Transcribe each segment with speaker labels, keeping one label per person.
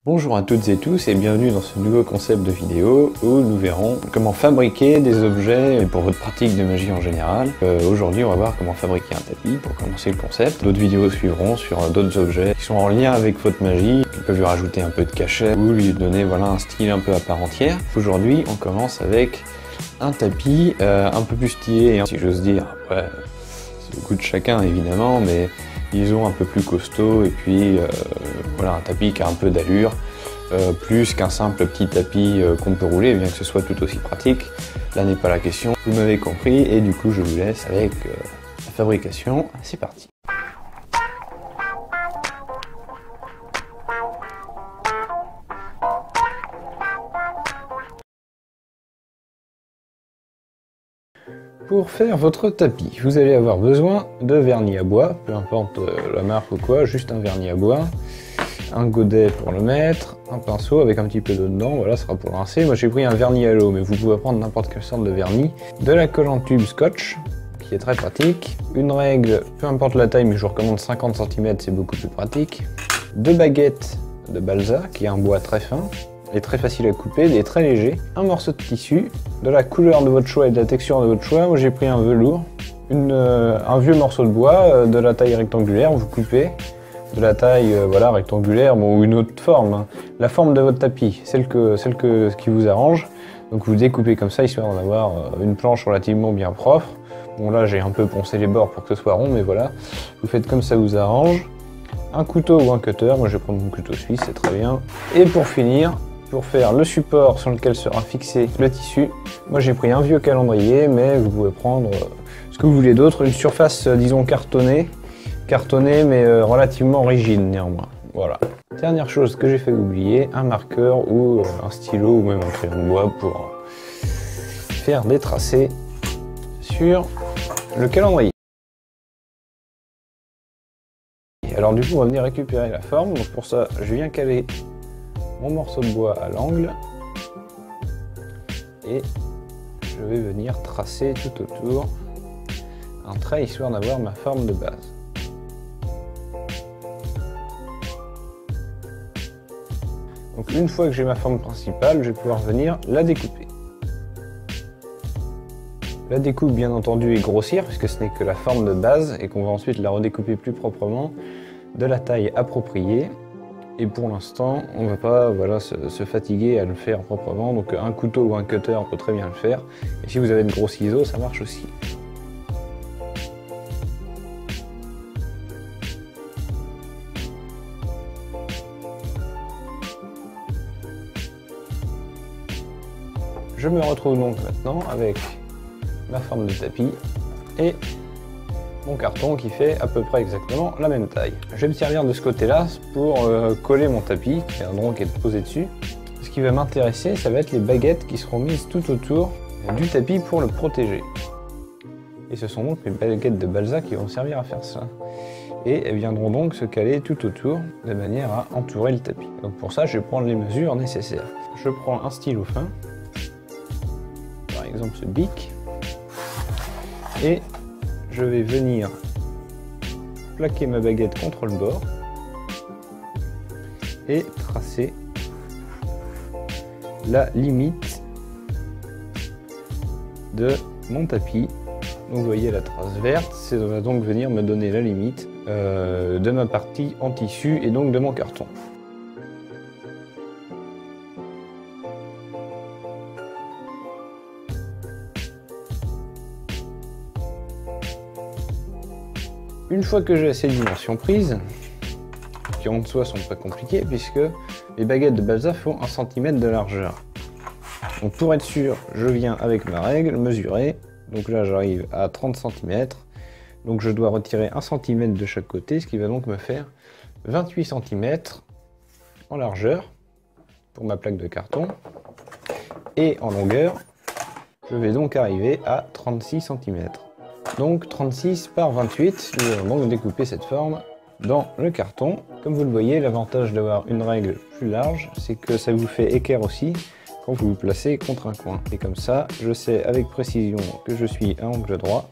Speaker 1: Bonjour à toutes et tous et bienvenue dans ce nouveau concept de vidéo où nous verrons comment fabriquer des objets pour votre pratique de magie en général. Aujourd'hui on va voir comment fabriquer un tapis pour commencer le concept. D'autres vidéos suivront sur d'autres objets qui sont en lien avec votre magie, qui peuvent lui rajouter un peu de cachet ou lui donner un style un peu à part entière. Aujourd'hui on commence avec un tapis un peu plus stylé, si j'ose dire. Ouais, c'est le goût de chacun évidemment, mais disons un peu plus costaud et puis voilà, un tapis qui a un peu d'allure, plus qu'un simple petit tapis qu'on peut rouler, bien que ce soit tout aussi pratique. Là n'est pas la question, vous m'avez compris, et du coup je vous laisse avec la fabrication. C'est parti. Pour faire votre tapis, vous allez avoir besoin de vernis à bois, peu importe la marque ou quoi, juste un vernis à bois, un godet pour le mettre, un pinceau avec un petit peu d'eau dedans, voilà, ce sera pour rincer. Moi j'ai pris un vernis à l'eau, mais vous pouvez prendre n'importe quelle sorte de vernis, de la colle en tube scotch, qui est très pratique, une règle, peu importe la taille, mais je vous recommande 50 cm, c'est beaucoup plus pratique, deux baguettes de balsa, qui est un bois très fin, est très facile à couper, il est très léger, un morceau de tissu, de la couleur de votre choix et de la texture de votre choix. Moi j'ai pris un velours, un vieux morceau de bois de la taille rectangulaire, vous coupez de la taille voilà, rectangulaire, bon, ou une autre forme, hein. La forme de votre tapis, celle qui vous arrange, donc vous découpez comme ça histoire d'en avoir une planche relativement bien propre. Bon là j'ai un peu poncé les bords pour que ce soit rond, mais voilà, vous faites comme ça vous arrange. Un couteau ou un cutter, moi je vais prendre mon couteau suisse, c'est très bien. Et pour finir, pour faire le support sur lequel sera fixé le tissu, moi j'ai pris un vieux calendrier, mais vous pouvez prendre ce que vous voulez d'autre, une surface disons cartonnée mais relativement rigide néanmoins. Voilà. Dernière chose que j'ai fait oublier, un marqueur ou un stylo ou même un crayon de bois pour faire des tracés sur le calendrier. Alors du coup on va venir récupérer la forme, donc pour ça je viens caler mon morceau de bois à l'angle et je vais venir tracer tout autour un trait histoire d'avoir ma forme de base. Donc une fois que j'ai ma forme principale, je vais pouvoir venir la découper. La découpe bien entendu est grossière puisque ce n'est que la forme de base et qu'on va ensuite la redécouper plus proprement de la taille appropriée. Et pour l'instant, on ne va pas se fatiguer à le faire proprement, donc un couteau ou un cutter peut très bien le faire. Et si vous avez de gros ciseaux, ça marche aussi. Je me retrouve donc maintenant avec ma forme de tapis et mon carton qui fait à peu près exactement la même taille. Je vais me servir de ce côté-là pour coller mon tapis qui va donc être posé dessus. Ce qui va m'intéresser, ça va être les baguettes qui seront mises tout autour du tapis pour le protéger. Et ce sont donc les baguettes de balsa qui vont servir à faire ça. Et elles viendront donc se caler tout autour de manière à entourer le tapis. Donc pour ça, je vais prendre les mesures nécessaires. Je prends un stylo fin, par exemple ce bic, et je vais venir plaquer ma baguette contre le bord et tracer la limite de mon tapis. Donc vous voyez la trace verte, ça va donc venir me donner la limite de ma partie en tissu et donc de mon carton. Une fois que j'ai ces dimensions prises, qui en soi sont pas compliquées puisque les baguettes de balsa font 1 cm de largeur. Donc pour être sûr, je viens avec ma règle mesurer. Donc là j'arrive à 30 cm. Donc je dois retirer 1 cm de chaque côté, ce qui va donc me faire 28 cm en largeur pour ma plaque de carton. Et en longueur, je vais donc arriver à 36 cm. Donc 36 par 28, nous allons donc découper cette forme dans le carton. Comme vous le voyez, l'avantage d'avoir une règle plus large, c'est que ça vous fait équerre aussi quand vous vous placez contre un coin. Et comme ça, je sais avec précision que je suis à angle droit.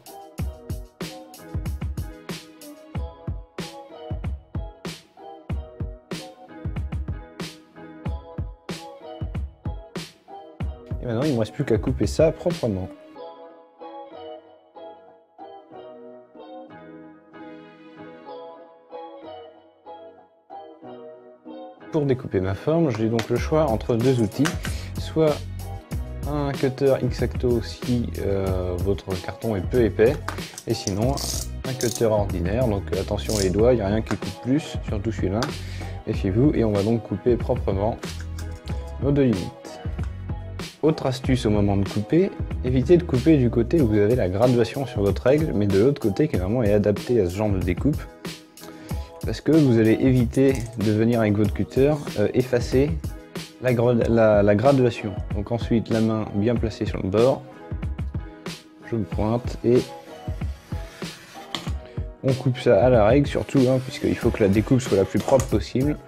Speaker 1: Et maintenant, il ne me reste plus qu'à couper ça proprement. Pour découper ma forme, j'ai donc le choix entre deux outils, soit un cutter X-Acto si votre carton est peu épais, et sinon un cutter ordinaire, donc attention les doigts, il n'y a rien qui coupe plus, surtout celui-là, méfiez-vous, et on va donc couper proprement nos deux limites. Autre astuce au moment de couper, évitez de couper du côté où vous avez la graduation sur votre règle, mais de l'autre côté qui normalement est adapté à ce genre de découpe. Parce que vous allez éviter de venir avec votre cutter effacer la graduation. Donc ensuite la main bien placée sur le bord, je le pointe et on coupe ça à la règle surtout, hein, puisqu'il faut que la découpe soit la plus propre possible.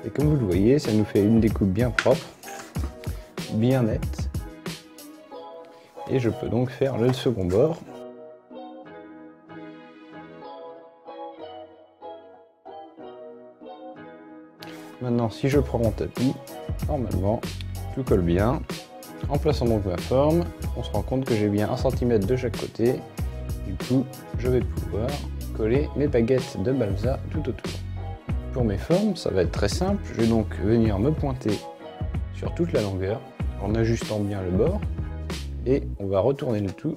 Speaker 1: Et comme vous le voyez, ça nous fait une découpe bien propre, bien nette. Et je peux donc faire le second bord. Maintenant, si je prends mon tapis, normalement, tout colle bien. En plaçant donc ma forme, on se rend compte que j'ai bien 1 cm de chaque côté. Du coup, je vais pouvoir coller mes baguettes de balsa tout autour. Pour mes formes, ça va être très simple. Je vais donc venir me pointer sur toute la longueur en ajustant bien le bord. Et on va retourner le tout.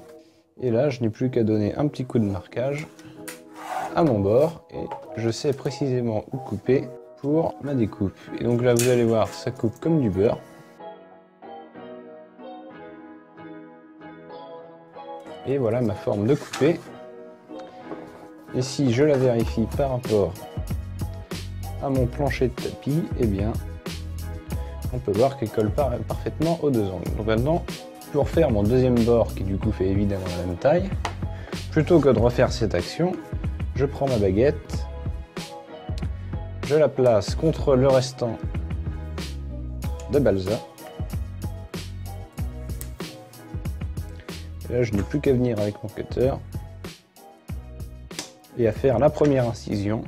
Speaker 1: Et là, je n'ai plus qu'à donner un petit coup de marquage à mon bord. Et je sais précisément où couper pour ma découpe. Et donc là, vous allez voir, ça coupe comme du beurre. Et voilà ma forme de coupée. Et si je la vérifie par rapport à mon plancher de tapis, eh bien, on peut voir qu'elle colle parfaitement aux deux angles. Donc maintenant, pour faire mon deuxième bord, qui du coup fait évidemment la même taille, plutôt que de refaire cette action, je prends ma baguette, je la place contre le restant de balsa. Et là, je n'ai plus qu'à venir avec mon cutter et à faire la première incision.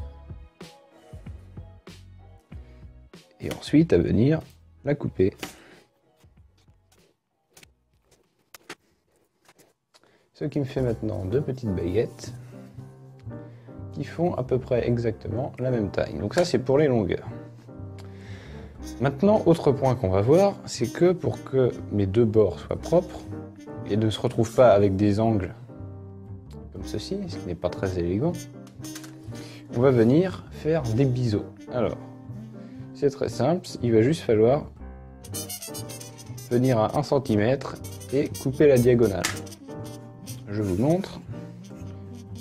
Speaker 1: Et ensuite à venir la couper. Ce qui me fait maintenant deux petites baguettes qui font à peu près exactement la même taille. Donc ça, c'est pour les longueurs. Maintenant, autre point qu'on va voir, c'est que pour que mes deux bords soient propres et ne se retrouvent pas avec des angles comme ceci, ce qui n'est pas très élégant, on va venir faire des biseaux. Alors, c'est très simple, il va juste falloir venir à 1 cm et couper la diagonale. Je vous montre.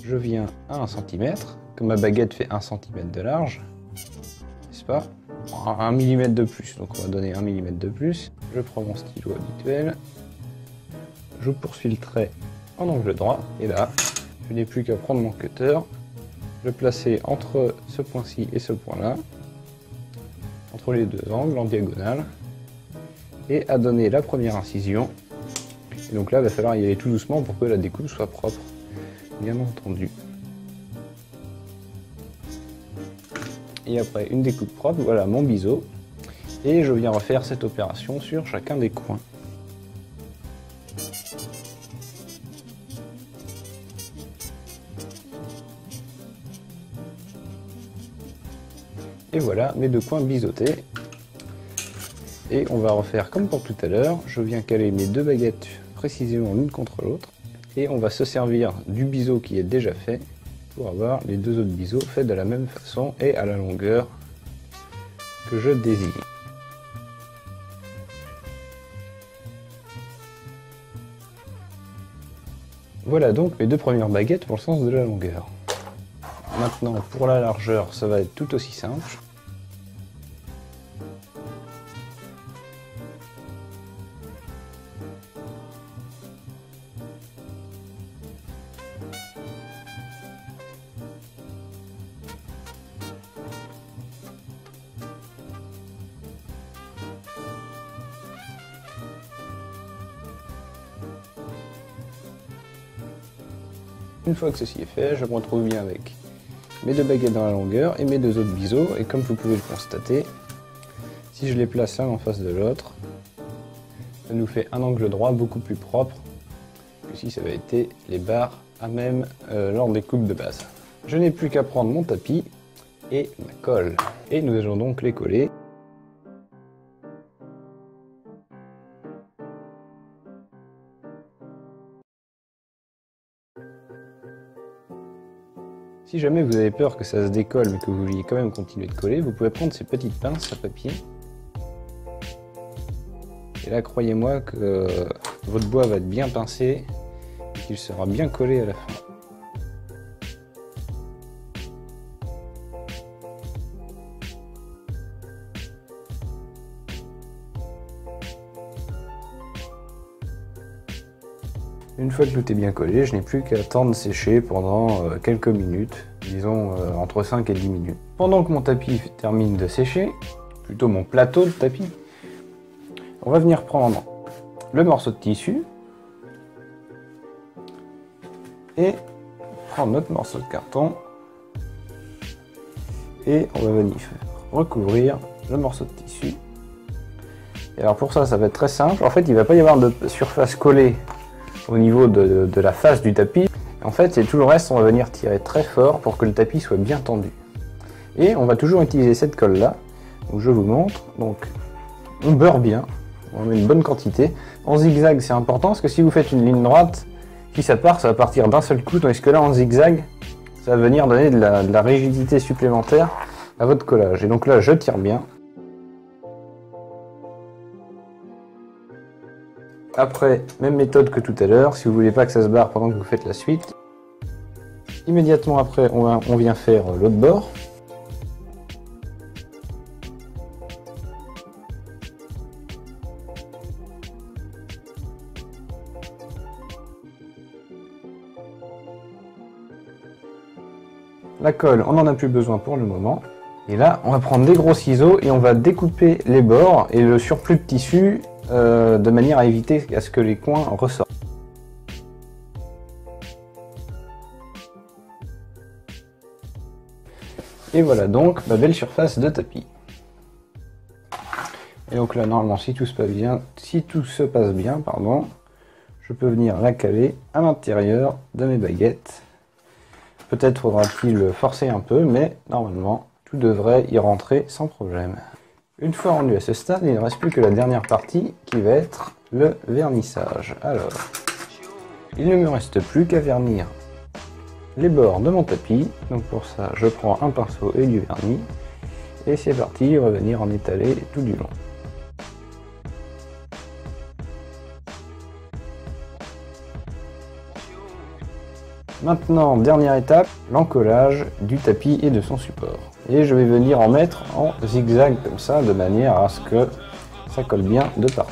Speaker 1: Je viens à 1 cm, comme ma baguette fait 1 cm de large, n'est-ce pas? 1 mm de plus, donc on va donner 1 mm de plus. Je prends mon stylo habituel, je poursuis le trait en angle droit, et là, je n'ai plus qu'à prendre mon cutter, le placer entre ce point-ci et ce point-là, entre les deux angles en diagonale, et à donner la première incision. Et donc là, il va falloir y aller tout doucement pour que la découpe soit propre, bien entendu. Et après une découpe propre, voilà mon biseau. Et je viens refaire cette opération sur chacun des coins. Et voilà mes deux coins biseautés. Et on va refaire comme pour tout à l'heure. Je viens caler mes deux baguettes précisément l'une contre l'autre. Et on va se servir du biseau qui est déjà fait pour avoir les deux autres biseaux faits de la même façon et à la longueur que je désire. Voilà donc mes deux premières baguettes pour le sens de la longueur. Maintenant pour la largeur, ça va être tout aussi simple. Une fois que ceci est fait, je me retrouve bien avec mes deux baguettes dans la longueur et mes deux autres biseaux. Et comme vous pouvez le constater, Si je les place l'un en face de l'autre, ça nous fait un angle droit beaucoup plus propre que si ça avait été les barres à même lors des coupes de base. Je n'ai plus qu'à prendre mon tapis et ma colle. Et nous allons donc les coller. Si jamais vous avez peur que ça se décolle mais que vous vouliez quand même continuer de coller, vous pouvez prendre ces petites pinces à papier. Et là, croyez-moi que votre bois va être bien pincé et qu'il sera bien collé à la fin. Une fois que tout est bien collé, je n'ai plus qu'à attendre sécher pendant quelques minutes, disons entre 5 et 10 minutes. Pendant que mon tapis termine de sécher, plutôt mon plateau de tapis, on va venir prendre le morceau de tissu et prendre notre morceau de carton et on va venir recouvrir le morceau de tissu. Et alors pour ça, ça va être très simple. En fait, il ne va pas y avoir de surface collée au niveau de la face du tapis. En fait, c'est tout le reste, on va venir tirer très fort pour que le tapis soit bien tendu. Et on va toujours utiliser cette colle là, où je vous montre. Donc, on beurre bien, on met une bonne quantité. En zigzag, c'est important parce que si vous faites une ligne droite, si ça part, ça va partir d'un seul coup, tandis que là, en zigzag, ça va venir donner de la rigidité supplémentaire à votre collage. Et donc là, je tire bien. Après, même méthode que tout à l'heure, si vous voulez pas que ça se barre pendant que vous faites la suite. Immédiatement après, on vient faire l'autre bord. La colle, on n'en a plus besoin pour le moment. Et là, on va prendre des gros ciseaux et on va découper les bords et le surplus de tissu de manière à éviter à ce que les coins ressortent. Et voilà donc ma belle surface de tapis. Et donc là, normalement, si tout se passe bien, pardon, je peux venir la caler à l'intérieur de mes baguettes. Peut-être faudra-t-il forcer un peu, mais normalement, tout devrait y rentrer sans problème. Une fois rendu à ce stade, il ne reste plus que la dernière partie qui va être le vernissage. Alors, il ne me reste plus qu'à vernir les bords de mon tapis. Donc pour ça, je prends un pinceau et du vernis. Et c'est parti, on va venir en étaler tout du long. Maintenant, dernière étape, l'encollage du tapis et de son support. Et je vais venir en mettre en zigzag comme ça, de manière à ce que ça colle bien de partout.